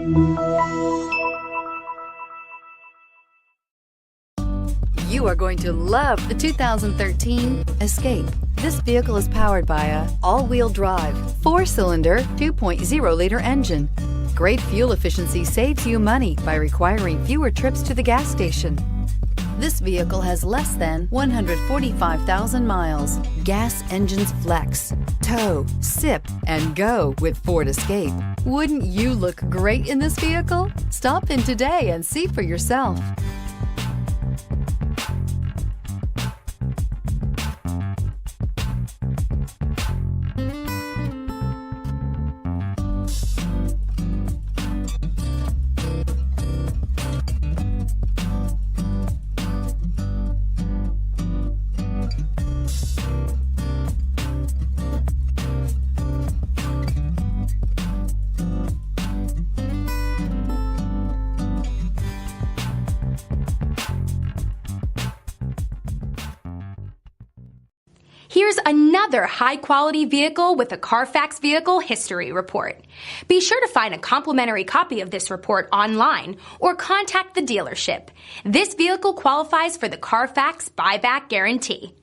You are going to love the 2013 Escape. This vehicle is powered by a all-wheel drive, 4-cylinder, 2.0-liter engine. Great fuel efficiency saves you money by requiring fewer trips to the gas station. This vehicle has less than 145,000 miles. Gas engines flex, tow, sip, and go with Ford Escape. Wouldn't you look great in this vehicle? Stop in today and see for yourself. Here's another high-quality vehicle with a Carfax Vehicle History Report. Be sure to find a complimentary copy of this report online or contact the dealership. This vehicle qualifies for the Carfax Buyback Guarantee.